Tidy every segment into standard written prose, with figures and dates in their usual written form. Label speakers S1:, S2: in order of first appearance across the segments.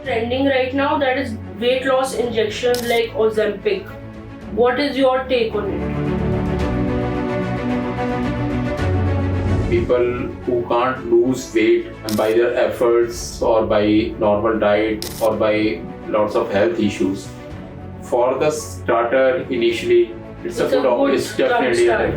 S1: trending right now, that is weight loss injections like Ozempic. What is your take on it?
S2: People who can't lose weight by their efforts or by normal diet or by lots of health issues. For the starter, initially, it's a good it's definitely a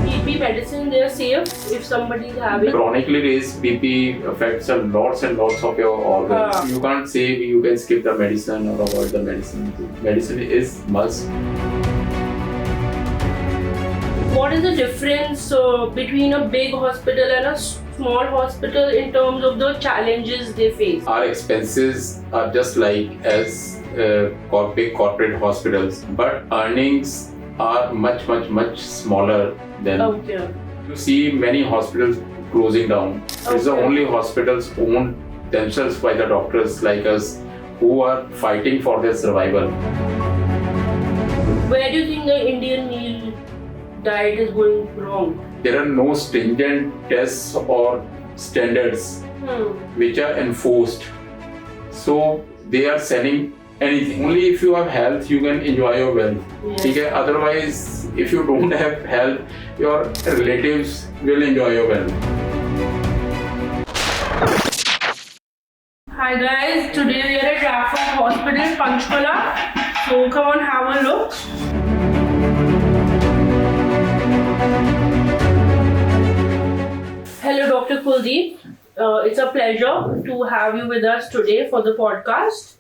S1: BP medicine, they are safe if somebody is having.
S2: Chronically raised BP affects lots and lots of your organs. You can't say you can skip the medicine or avoid the medicine. Medicine is must.
S1: What is the difference between a big hospital and a small hospital in terms of the challenges they face?
S2: Our expenses are just like as big corporate hospitals, but earnings are much smaller than.
S1: Okay.
S2: You see many hospitals closing down.
S1: Okay.
S2: It's the only hospitals owned themselves by the doctors like us who are fighting for their survival.
S1: Where do you think the Indian meal diet is going wrong?
S2: There are no stringent tests or standards which are enforced. So they are selling anything. Only if you have health, you can enjoy your wealth.
S1: Yes.
S2: Okay? Otherwise, if you don't have health, your relatives will enjoy your wealth.
S1: Hi guys, today we are at Raffles Hospital, Panchkula. So come on, have a look. Hello, Dr. Kuldeep. It's a pleasure to have you with us today for the podcast.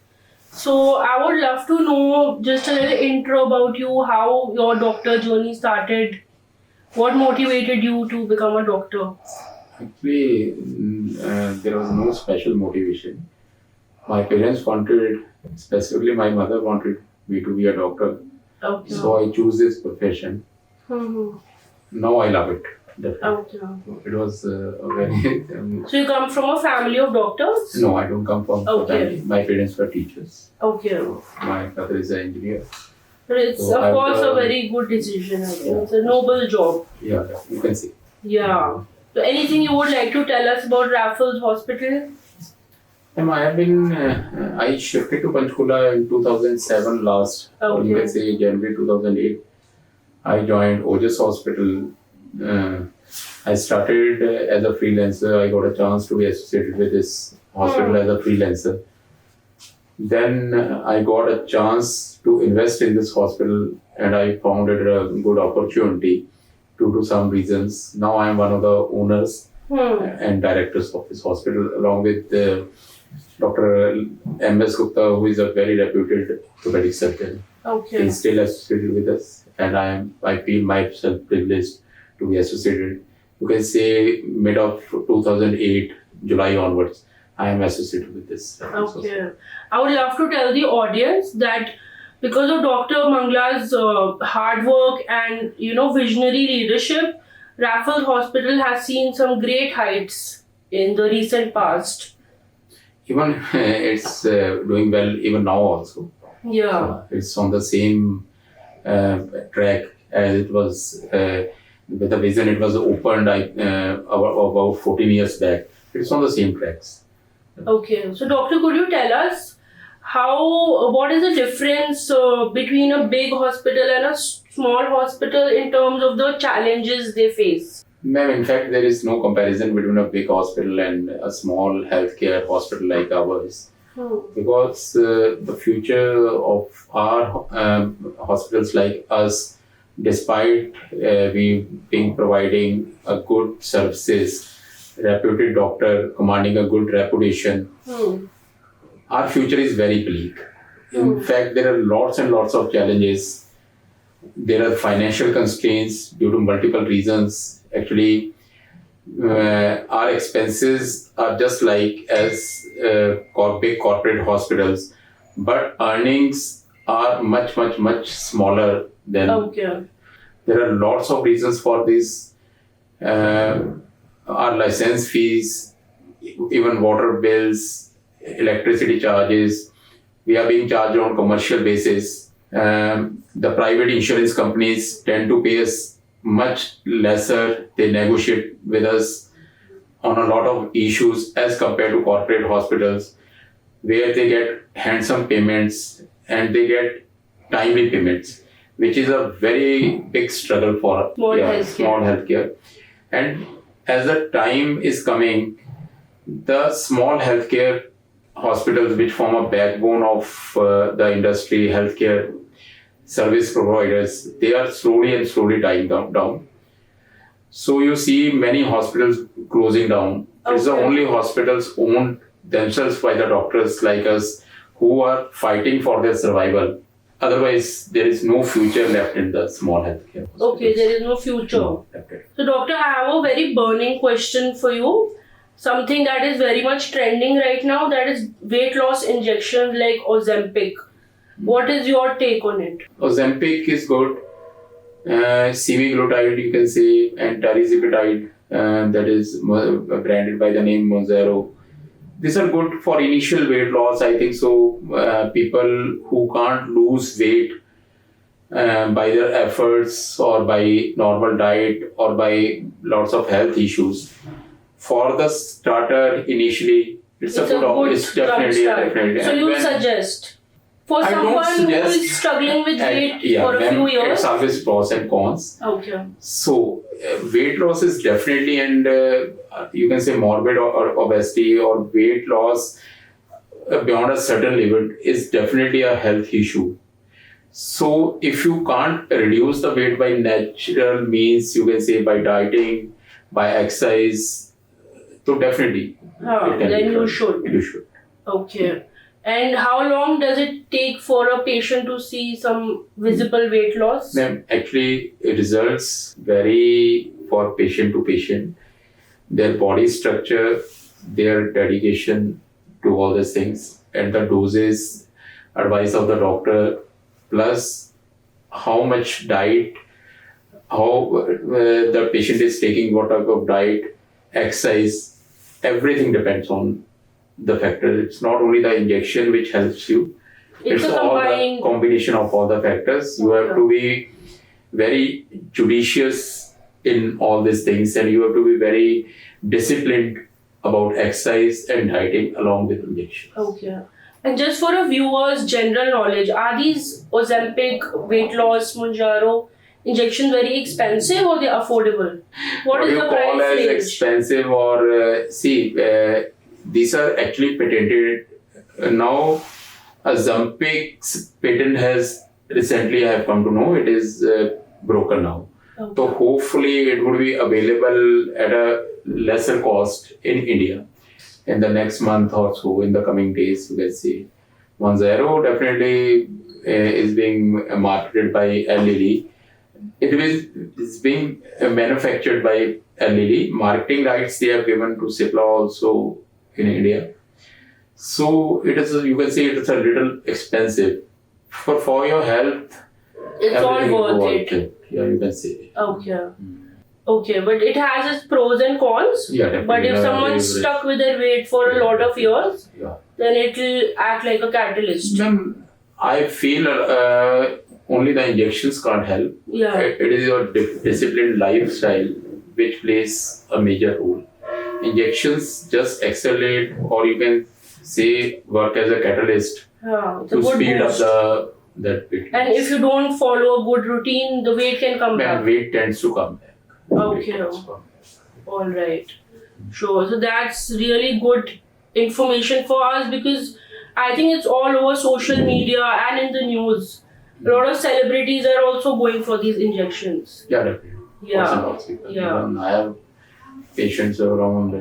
S1: So I would love to know just a little intro about you, how your doctor journey started, what motivated you to become a doctor?
S2: Actually, there was no special motivation. My parents wanted, specifically my mother wanted me to be a doctor.
S1: Okay.
S2: So I choose this profession. Now I love it. Definitely.
S1: Okay.
S2: It was a very...
S1: So you come from a family of doctors?
S2: No, I don't come from
S1: Okay.
S2: family. My parents were teachers.
S1: Okay.
S2: My father is an engineer.
S1: But it's
S2: So
S1: of course a very good decision. I think. It's a noble job.
S2: Yeah, you can see.
S1: Yeah. So anything you would like to tell us about Raffles Hospital?
S2: I have been, I shifted to Panchkula in 2007 last, or you can say January 2008. I joined Ojas Hospital. I started as a freelancer. I got a chance to be associated with this hospital as a freelancer. Then I got a chance to invest in this hospital and I found it a good opportunity due to some reasons. Now I am one of the owners and directors of this hospital along with Dr. M.S. Gupta, who is a very reputed orthopedic surgeon.
S1: Okay.
S2: He's still associated with us and I feel myself privileged to be associated. You can say mid of 2008, July onwards, I am associated with this.
S1: Okay. I would love to tell the audience that because of Dr. Mangla's hard work and visionary leadership, Raffles Hospital has seen some great heights in the recent past.
S2: Even it's doing well even now also.
S1: Yeah.
S2: It's on the same track as it was with the vision it was opened about 14 years back. It's on the same tracks.
S1: Okay. So doctor, could you tell us what is the difference between a big hospital and a small hospital in terms of the challenges they face?
S2: Ma'am, in fact, there is no comparison between a big hospital and a small healthcare hospital like ours. Because the future of our hospitals like us, despite we being providing a good services, reputed doctor commanding a good reputation, our future is very bleak. In fact, there are lots and lots of challenges. There are financial constraints due to multiple reasons. Actually, our expenses are just like as big corporate hospitals, but earnings are much smaller than.
S1: Okay.
S2: There are lots of reasons for this. Our license fees, even water bills, electricity charges, we are being charged on commercial basis. The private insurance companies tend to pay us much lesser. They negotiate with us on a lot of issues as compared to corporate hospitals. where they get handsome payments and they get timely payments, which is a very big struggle for small healthcare. And as the time is coming, the small healthcare hospitals, which form a backbone of the industry, healthcare service providers, they are slowly dying down. So you see many hospitals closing down. It's the only hospitals owned themselves by the doctors like us who are fighting for their survival. Otherwise, there is no future left in the small healthcare hospitals.
S1: Okay, there is no future.
S2: No,
S1: so, doctor, I have a very burning question for you. Something that is very much trending right now, that is weight loss injections like Ozempic. What is your take on it?
S2: Ozempic is good. Semaglutide, you can say, and tirzepatide, that is branded by the name Mounjaro. These are good for initial weight loss, I think so. People who can't lose weight by their efforts or by normal diet or by lots of health issues. For the starter, initially, it's definitely.
S1: So you suggest for someone who is struggling with weight for a few years?
S2: It's always pros and cons.
S1: Okay.
S2: So weight loss is definitely, and you can say morbid or obesity or weight loss beyond a certain level is definitely a health issue. So if you can't reduce the weight by natural means, you can say by dieting, by exercise, so definitely.
S1: Then you should.
S2: You should.
S1: Okay. And how long does it take for a patient to see some visible weight loss?
S2: Actually, results vary for patient to patient. Their body structure, their dedication to all these things, and the doses, advice of the doctor, plus how much diet, how the patient is taking, what type of diet, exercise, everything depends on the factor. It's not only the injection which helps you. It's all the combination of all the factors. You have to be very judicious in all these things, and you have to be very disciplined about exercise and dieting along with injection.
S1: Okay. And just for a viewer's general knowledge, are these Ozempic, weight loss, Mounjaro injections very expensive or they affordable? What is the price range?
S2: Expensive or these are actually patented. Now, Ozempic's patent has recently, I have come to know, it is broken now.
S1: Okay.
S2: So hopefully it would be available at a lesser cost in India in the next month or so, in the coming days, let's see. Mounjaro definitely is being marketed by Lilly. It's being manufactured by Lilly. Marketing rights they have given to Cipla also in India. So it is, you can say it is a little expensive. For your health,
S1: it's all worth it.
S2: Yeah, you can say.
S1: Okay. Okay, but it has its pros and cons.
S2: Yeah, definitely.
S1: But if someone's stuck with their weight for a lot of years, then it will act like a catalyst.
S2: Then I feel only the injections can't help.
S1: Yeah.
S2: It is your disciplined lifestyle which plays a major role. Injections just accelerate, or you can say work as a catalyst to speed up that weight loss.
S1: And if you don't follow a good routine, the weight can come back.
S2: Then weight tends to come back.
S1: Okay. All right. Sure. So that's really good information for us, because I think it's all over social media and in the news. A lot of celebrities are also going for these injections.
S2: Yeah, definitely.
S1: Yeah.
S2: I have patients around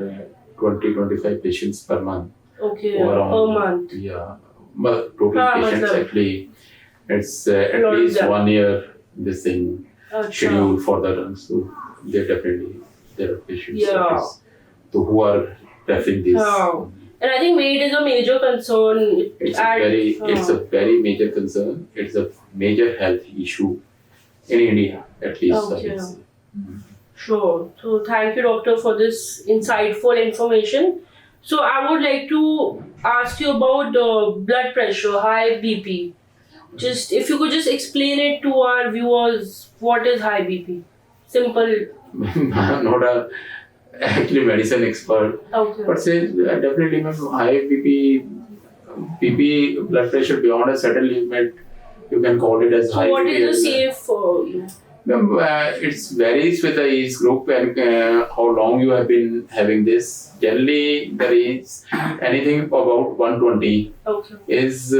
S2: 20-25 patients per month.
S1: Okay, per month.
S2: Yeah. But total patients actually, it's at least 1 year this thing scheduled for the run. So there are patients who are preferring this.
S1: And I think weight is a major concern.
S2: It's a very major concern. It's a major health issue in India, at least.
S1: Okay. Sure. So thank you, doctor, for this insightful information. So I would like to ask you about blood pressure, high BP. Just if you could just explain it to our viewers, what is high BP? Simple.
S2: I'm not a actually medicine expert.
S1: Okay.
S2: But say definitely high BP BP blood pressure beyond a certain limit, you can call it as
S1: So
S2: high.
S1: what is the safe for you?
S2: It varies with the age group and how long you have been having this. Generally, the range anything about 120
S1: Okay.
S2: is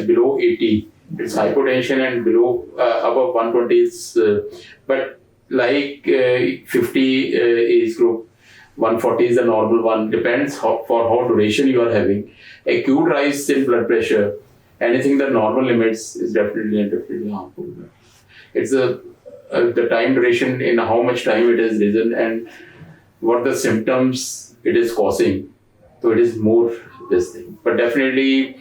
S2: below 80. It's hypotension, and below above 120 is. But like 50 age group, 140 is the normal one. Depends for how duration you are having. Acute rise in blood pressure, anything the normal limits is definitely harmful. It's the time duration in how much time it has risen and what the symptoms it is causing. So it is more this thing. But definitely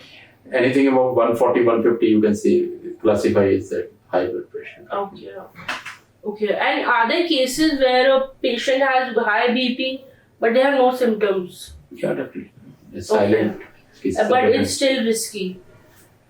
S2: anything above 140, 150 you can say classify as that high blood pressure.
S1: Okay. Okay. And are there cases where a patient has high BP but they have no symptoms?
S2: Yeah, definitely. It's silent.
S1: Okay. But it's still risky.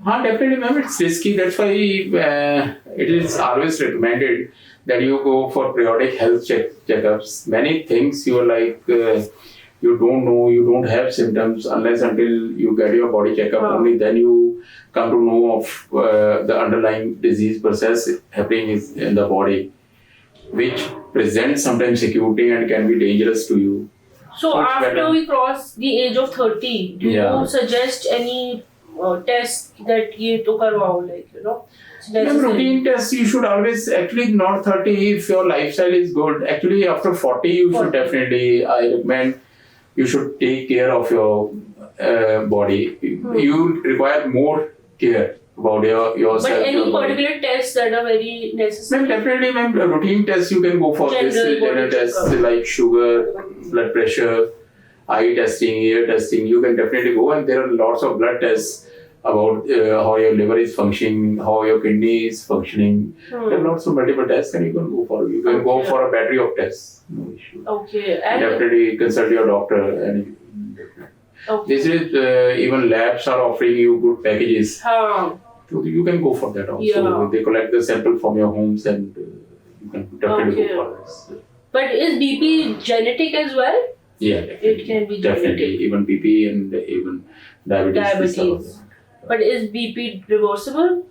S2: Definitely, ma'am, it's risky. That's why it is always recommended that you go for periodic health checkups. Many things you are like, you don't know, you don't have symptoms unless until you get your body checkup. Only then you come to know of the underlying disease process happening in the body, which presents sometimes acutely and can be dangerous to you.
S1: So after we cross the age of 30, do you suggest any test that you to karwao, like, you know?
S2: Routine tests you should always, actually not 30 if your lifestyle is good. Actually after 40 you should definitely, I recommend you should take care of your body. You require more care about yourself.
S1: But any particular tests that are very necessary?
S2: Definitely, ma'am, routine tests you can go for general tests like sugar, blood pressure, eye testing, ear testing. You can definitely go, and there are lots of blood tests about how your liver is functioning, how your kidney is functioning. There are lots of multiple tests, and you can go for. You can go for a battery of tests. No issue.
S1: Okay. And
S2: definitely consult your doctor. And this is even labs are offering you good packages. So you can go for that also.
S1: Yeah.
S2: They collect the sample from your homes, and you can definitely go for this.
S1: But is BP genetic as well?
S2: Yeah,
S1: it can be
S2: definitely. Even BP and even diabetes.
S1: But is BP reversible?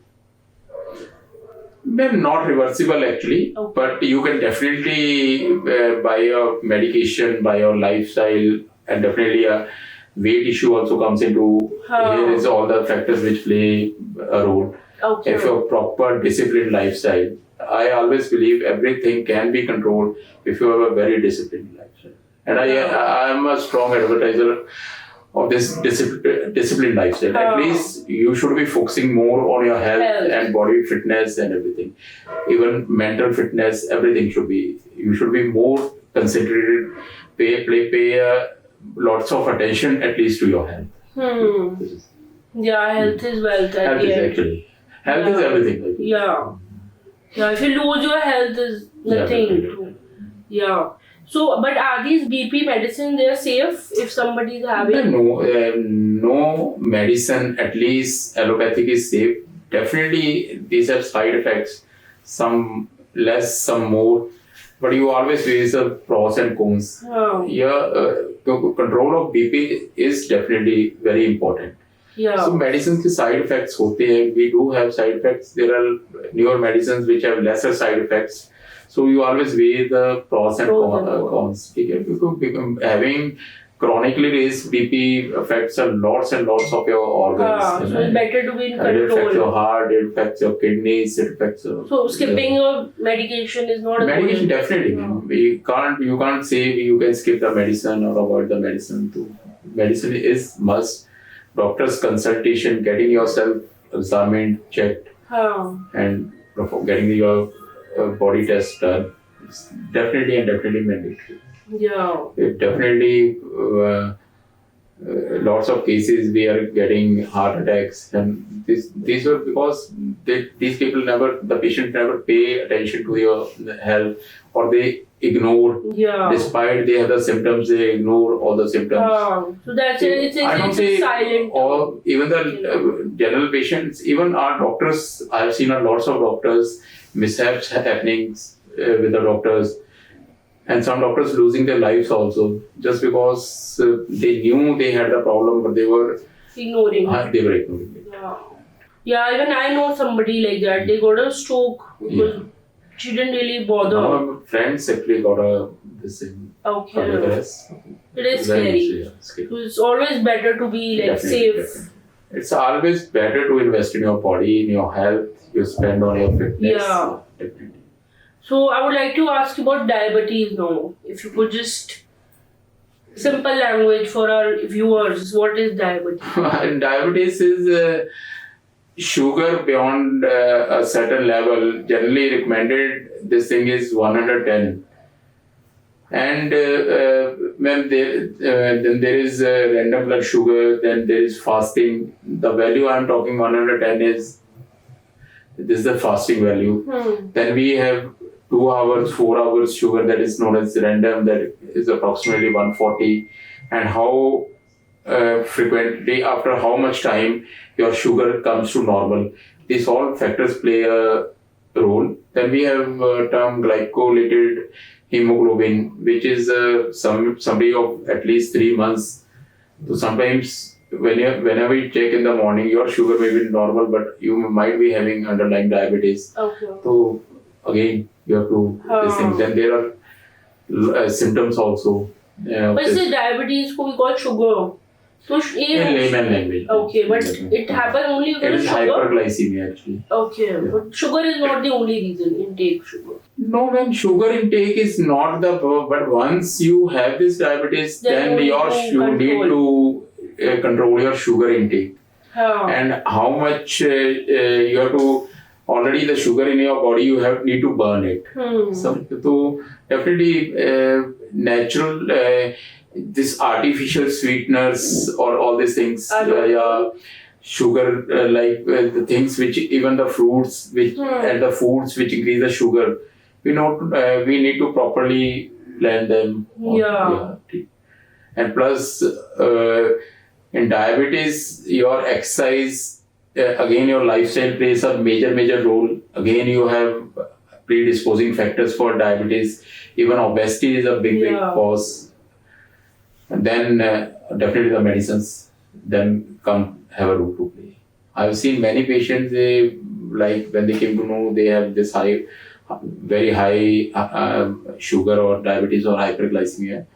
S2: Then not reversible actually, but you can definitely by your medication, by your lifestyle, and definitely a weight issue also comes into. Here is all the factors which play a role.
S1: Okay.
S2: If your proper disciplined lifestyle, I always believe everything can be controlled if you have a very disciplined lifestyle. And I am a strong advertiser of this disciplined lifestyle. At least you should be focusing more on your health and body fitness and everything. Even mental fitness, everything should be. You should be more concentrated. Pay lots of attention at least to your health.
S1: Yeah, health is wealth.
S2: Health is actually. Health is everything.
S1: Yeah. Yeah, if you lose your health, is nothing. Yeah. So, but are these BP medicine, they are safe if somebody is having?
S2: No medicine, at least allopathic, is safe. Definitely, these have side effects. Some less, some more. But you always weigh the pros and cons. Control of BP is definitely very important.
S1: Yeah.
S2: So medicines के side effects होते हैं. We do have side effects. There are newer medicines which have lesser side effects. So you always weigh the pros and cons. Because having chronically raised BP affects lots and lots of your organs.
S1: So it's better to be in control.
S2: It affects your heart, it affects your kidneys, it affects your...
S1: So skipping your medication is not a
S2: medication, definitely. You can't say you can skip the medicine or avoid the medicine too. Medicine is must. Doctor's consultation, getting yourself examined, checked, and getting your body test done. It's definitely mandatory.
S1: Yeah.
S2: It definitely lots of cases we are getting heart attacks, and these were because these people the patient never pay attention to your health, or they ignore. Despite they have the symptoms, they ignore all the symptoms.
S1: So that's it's silent.
S2: Or even the general patients, even our doctors, I have seen lots of doctors mishaps happening with the doctors. and some doctors losing their lives also just because they knew they had the problem, but they were
S1: ignoring
S2: it.
S1: Yeah, even I know somebody like that. They got a stroke because she didn't really bother.
S2: One of my friends actually got this thing.
S1: Okay. It is
S2: scary.
S1: So it's always better to be safe.
S2: Definitely. It's always better to invest in your body, in your health. You spend on your fitness.
S1: Yeah.
S2: Definitely.
S1: So I would like to ask you about diabetes now. If you could just simple language for our viewers, what is diabetes?
S2: Diabetes is sugar beyond a certain level. Generally recommended, this thing is 110. And then there is random blood sugar, then there is fasting. The value I'm talking 110 is, this is the fasting value. Then we have 2 hours, 4 hours sugar that is known as random, that is approximately 140. And how frequently, after how much time your sugar comes to normal. These all factors play a role. Then we have term glycolated hemoglobin, which is somebody of at least 3 months. So sometimes whenever you check in the morning, your sugar may be normal, but you might be having underlying diabetes.
S1: Okay.
S2: So again, you have to this thing. Then there are symptoms also.
S1: But is diabetes we call sugar? So
S2: in layman language.
S1: Okay, but it happens only because
S2: of sugar. It is hyperglycemia actually.
S1: Okay, but sugar is not the only reason. Intake sugar.
S2: No, man, sugar intake is not but once you have this diabetes, then you need to control your sugar intake. And how much you have to, already the sugar in your body, you need to burn it. So definitely natural, this artificial sweeteners or all these things, sugar, the things which, even the fruits which and the foods which increase the sugar, we need to properly blend them. And plus in diabetes, your exercise, again your lifestyle plays a major role. Again, you have predisposing factors for diabetes. Even obesity is a big cause. And then definitely the medicines then have a role to play. I've seen many patients, when they came to know they have this very high sugar or diabetes or hyperglycemia,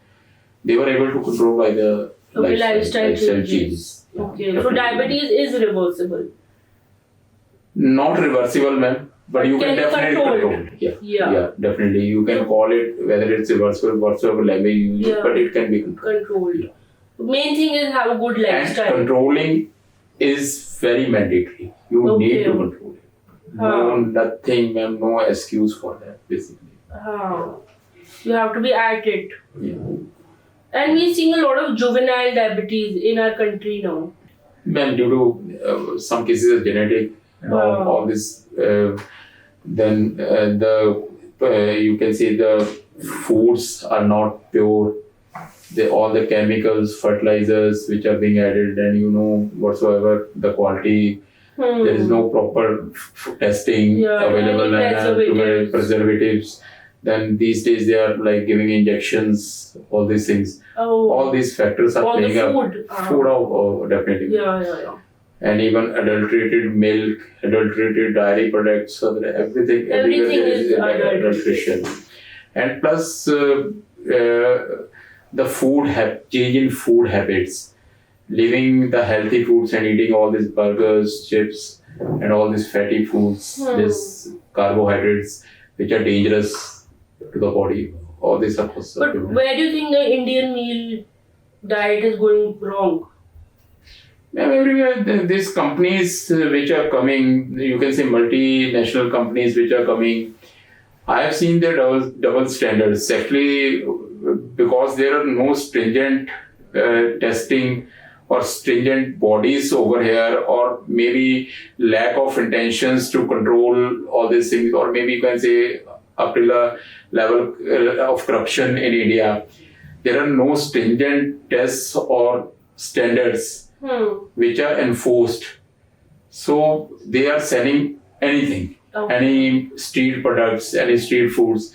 S2: they were able to control by the lifestyle changes.
S1: Okay, so diabetes is reversible?
S2: Not reversible, ma'am. But you can definitely control it. Yeah, definitely. You can call it, whether it's reversible, whatsoever language you use, but it can be controlled.
S1: The main thing is have a good lifestyle.
S2: And controlling is very mandatory. You need to control it. No, nothing, ma'am, no excuse for that, basically.
S1: You have to be at it. And we're seeing a lot of juvenile diabetes in our country now.
S2: Ma'am, due to some cases of genetic, all this, then you can say the foods are not pure. All the chemicals, fertilizers which are being added, and whatsoever the quality, there is no proper testing available, and preservatives. Then these days they are giving injections, all these things. All these factors are playing up. Food, definitely. And even adulterated milk, adulterated dairy products, so everything is adulteration. And plus the change in food habits, leaving the healthy foods and eating all these burgers, chips, and all these fatty foods, these carbohydrates which are dangerous to the body. All these are possible.
S1: But where do you think the Indian meal diet is going wrong?
S2: Everywhere, these companies which are coming, you can say multinational companies which are coming, I have seen their double standards. Actually, because there are no stringent testing or stringent bodies over here, or maybe lack of intentions to control all these things, or maybe you can say up to the level of corruption in India. There are no stringent tests or standards which are enforced. So they are selling anything, any street products, any street foods.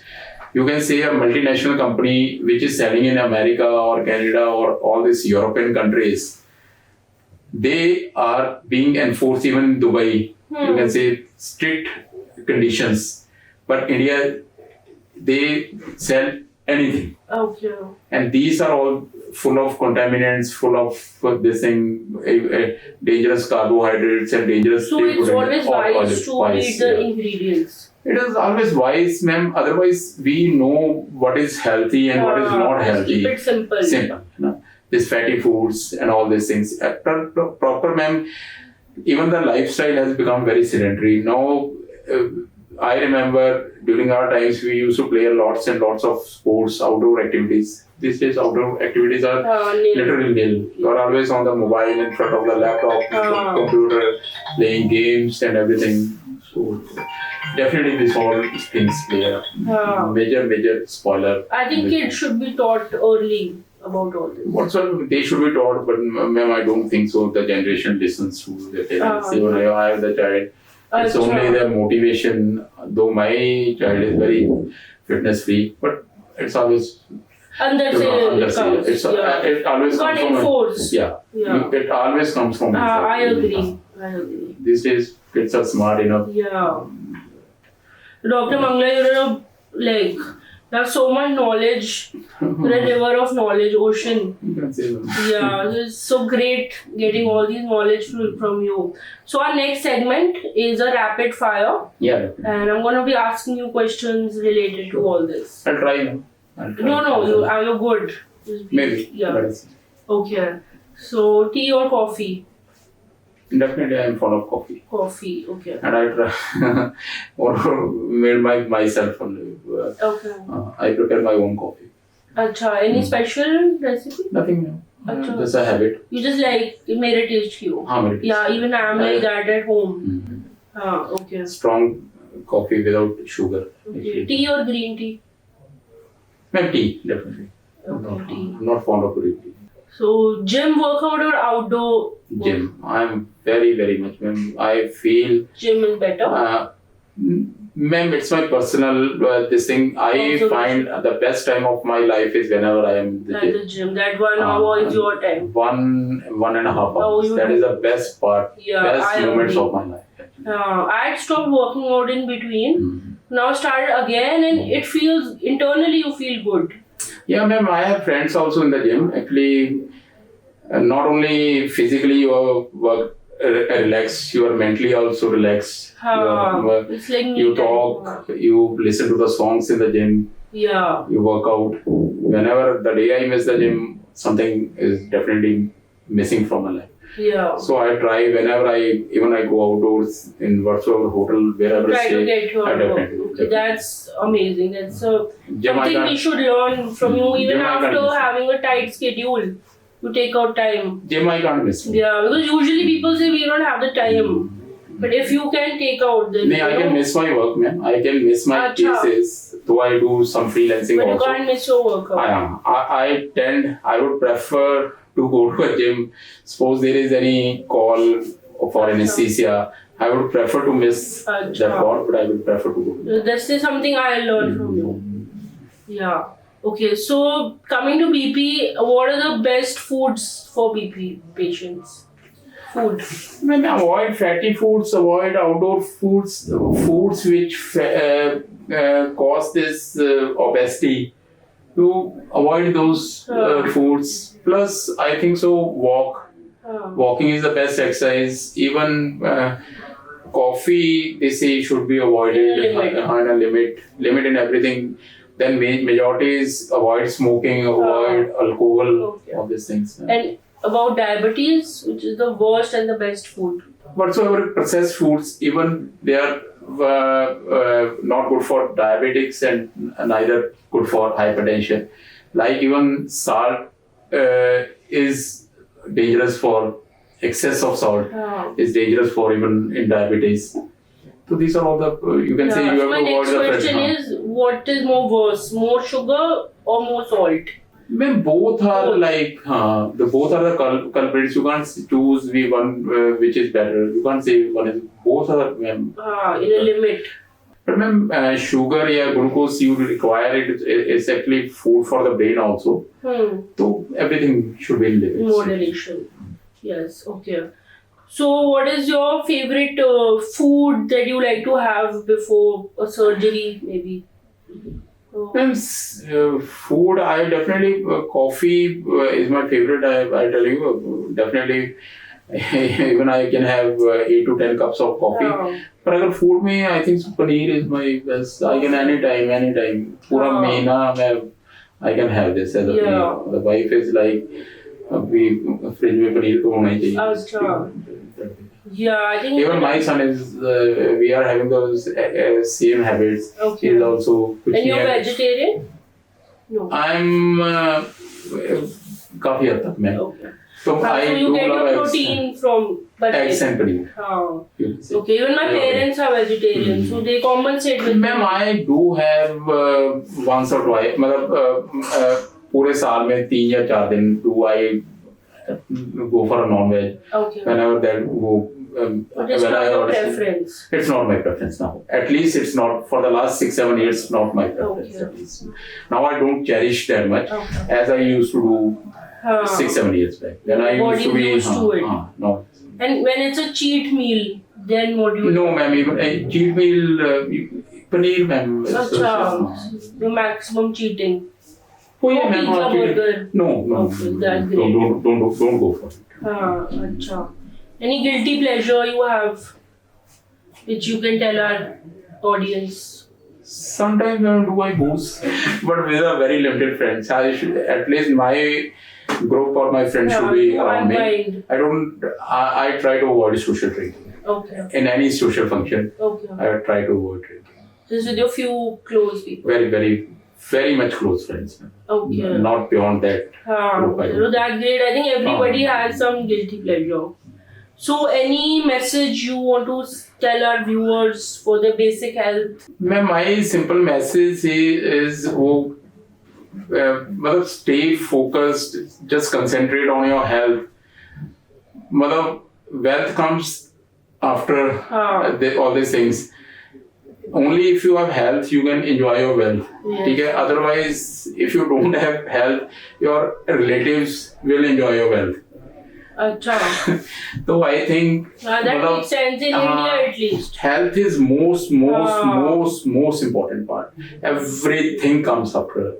S2: you can say a multinational company which is selling in America or Canada or all these European countries, they are being enforced even in Dubai. You can say strict conditions. But India, they sell anything.
S1: Okay.
S2: And these are all full of contaminants, full of this thing, dangerous carbohydrates and dangerous.
S1: So it's always wise to read the ingredients.
S2: It is always wise, ma'am. Otherwise, we know what is healthy and what is not healthy.
S1: Keep it simple.
S2: Simple. No? These fatty foods and all these things. Proper, ma'am. Even the lifestyle has become very sedentary. Now, I remember during our times we used to play lots and lots of sports, outdoor activities. These days, outdoor activities are literally nil. You are always on the mobile, in front of the laptop, computer, playing games and everything. So, definitely, these all things play a major spoiler.
S1: I think kids should be taught early about all this.
S2: Also, they should be taught, but ma'am, I don't think so. The generation listens to the parents. Even I have the child. It's only their motivation. Though my child is very fitness freak, but it's always it always comes from
S1: enforce.
S2: It always comes from.
S1: I agree.
S2: These days, kids are smart enough.
S1: Yeah. Dr. Mangla, you have so much knowledge. You're a river of knowledge, ocean.
S2: You can say that.
S1: Yeah, it's so great getting all these knowledge from you. So our next segment is a rapid fire.
S2: Yeah.
S1: And I'm going to be asking you questions related to all this.
S2: I'll try now.
S1: You're good.
S2: Maybe.
S1: Yeah. Okay. So tea or coffee?
S2: Definitely, I am fond of coffee.
S1: Coffee, okay.
S2: And I try or made myself only.
S1: Okay.
S2: I prepare my own coffee.
S1: Acha, any special recipe?
S2: Nothing. Just a habit.
S1: You just like mere taste you. Yeah, even I'm like that at home. Okay.
S2: Strong coffee without sugar.
S1: Okay. Tea or green tea?
S2: Maybe tea, definitely.
S1: Okay, tea.
S2: I'm not fond of green tea.
S1: So, gym workout or outdoor?
S2: Gym. I'm very much. I feel.
S1: Gym is better?
S2: Ma'am, it's my personal this thing. I find the best time of my life is whenever I am
S1: at the gym. That 1 hour is your time.
S2: 1.5 hours. That is the best part. Best moments of my life.
S1: I had stopped working out in between. Now started again, and it feels internally you feel good.
S2: Yeah, ma'am. I have friends also in the gym. Actually, not only physically you work relaxed, you are mentally also relaxed.
S1: It's like
S2: you talk, you listen to the songs in the gym.
S1: Yeah.
S2: You work out. Whenever the day I miss the gym, something is definitely missing from my life.
S1: Yeah.
S2: So I try whenever I go outdoors in whatsoever hotel, wherever I stay.
S1: Okay, that's amazing. That's something we should learn from you. Even after having a tight schedule, you take out time.
S2: Gym I can't miss.
S1: Yeah, because usually people say we don't have the time. But if you can take out, then
S2: I can miss my work, man. I can miss my cases. Though I do some freelancing
S1: but
S2: also.
S1: But you can't miss your workout.
S2: I would prefer to go to a gym. Suppose there is any call for anesthesia, I would prefer to miss that call, but I would prefer to go.
S1: This is something I learned from you. Yeah. Okay, so coming to BP, what are the best foods for BP patients? Food.
S2: Avoid fatty foods, avoid outdoor foods, foods which cause this obesity. To avoid those foods. Plus, I think so, walk. Walking is the best exercise. Even coffee, they say, should be avoided on a limit in everything. Then majority is avoid smoking, avoid alcohol, all these things.
S1: And about diabetes, which is the worst and the best food?
S2: Whatsoever processed foods, even they are not good for diabetics and neither good for hypertension. Like even salt is dangerous for excess of salt. Is dangerous for even in diabetes. So these are all the you can say you have to avoid the.
S1: My next question is, what is more worse, more sugar or more salt?
S2: Both are both are the culprits. You can't choose one which is better. You can't say one is. Both are
S1: in a limit.
S2: But ma'am, sugar or glucose you require it's actually food for the brain also. So everything should be in limits.
S1: Moderation. Yes. Okay. So, what is your favorite food that you like to have before a surgery, maybe?
S2: Ma'am, food, I definitely, coffee is my favorite. I tell you, definitely, even I can have 8 to 10 cups of coffee.
S1: Oh.
S2: But अगर food में I think paneer is my best. I can anytime. पूरा महीना मैं I can have this as a meal. The wife is like अभी fridge में पनीर तो होना ही चाहिए.
S1: अच्छा. Yeah, I think
S2: even my son is. We are having those same habits.
S1: Okay.
S2: He's also.
S1: And you're vegetarian? No.
S2: I'm काफी हद तक मैं.
S1: Okay.
S2: So I
S1: you
S2: do
S1: get your
S2: love
S1: protein from
S2: eggs and paneer.
S1: Oh. Okay, even my parents are vegetarian, so they compensate with.
S2: Ma'am, I do have once or twice. मतलब पूरे साल में 3 या 4 दिन do I go for a non-veg.
S1: Okay.
S2: Whenever that go.
S1: But it's not your preference.
S2: It's not my preference now. At least it's not for the last 6-7 years. Not my preference.
S1: Okay.
S2: At least. Now I don't cherish that much as I used to do 6-7 years back. Then I used to be
S1: used to it.
S2: No.
S1: And when it's a cheat meal, then what do you?
S2: No, ma'am. Even cheat meal, paneer, ma'am.
S1: The maximum cheating.
S2: Oh yeah, ma'am.
S1: Pizza, burger.
S2: No.
S1: Okay, that's great.
S2: Don't go for it.
S1: Acha. Any guilty pleasure you have, which you can tell our audience?
S2: Sometimes do I booze, but with a very limited friends. I should, at least my group or my friends should be around me. I try to avoid social drinking.
S1: Okay.
S2: In any social function,
S1: okay.
S2: I try to avoid drinking.
S1: Just with your few close people.
S2: Very much close friends.
S1: Okay.
S2: Not beyond that.
S1: So that's great. I think everybody has some guilty pleasure. So, any message you want to tell our viewers for the basic health?
S2: My simple message is stay focused, just concentrate on your health. Wealth comes after all these things. Only if you have health, you can enjoy your wealth. Yes. Otherwise, if you don't have health, your relatives will enjoy your wealth. So I think
S1: that makes sense in India at least.
S2: Health is most important part. Everything comes after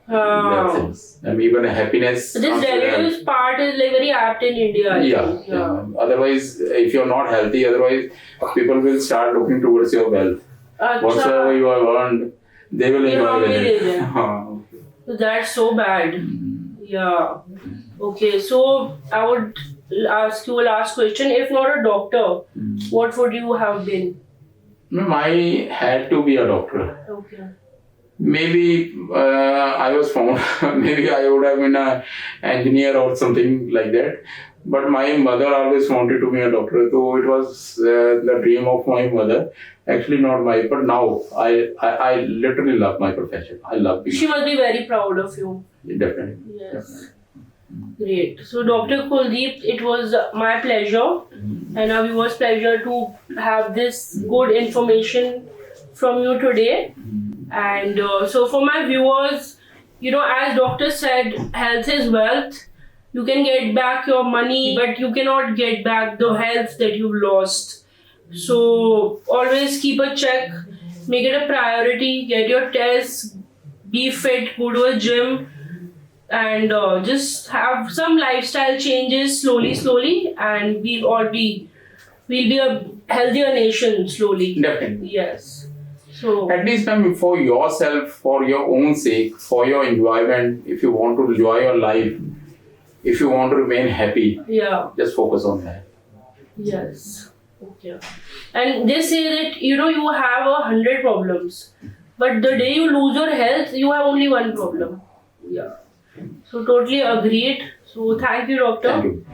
S2: that things. And even happiness.
S1: So this relatives part is like very apt in India.
S2: Yeah. Otherwise, if you're not healthy, people will start looking towards your wealth. Whatsoever you have earned, they will enjoy it.
S1: So that's so bad. Yeah. Okay, so I would ask you a last question. If not a doctor, what would you have been?
S2: I had to be a doctor.
S1: Okay.
S2: Maybe I was found. Maybe I would have been an engineer or something like that. But my mother always wanted to be a doctor. So it was the dream of my mother. Actually, not my. But now I literally love my profession. I love being.
S1: She must be very proud of you.
S2: Definitely.
S1: Yes.
S2: Definitely.
S1: Great. So, Dr. Kuldeep, it was my pleasure and our viewers' pleasure to have this good information from you today. And so, for my viewers, as doctor said, health is wealth. You can get back your money, but you cannot get back the health that you've lost. So, always keep a check, make it a priority, get your tests, be fit, go to a gym. And just have some lifestyle changes slowly, and we'll be a healthier nation slowly.
S2: Definitely.
S1: Yes. So
S2: at least, ma'am, for yourself, for your own sake, for your enjoyment, if you want to enjoy your life, if you want to remain happy, just focus on that.
S1: Yes. Okay. And they say that you have 100 problems, but the day you lose your health, you have only one problem. Yeah. So totally agreed. So thank you, doctor.
S2: Thank you.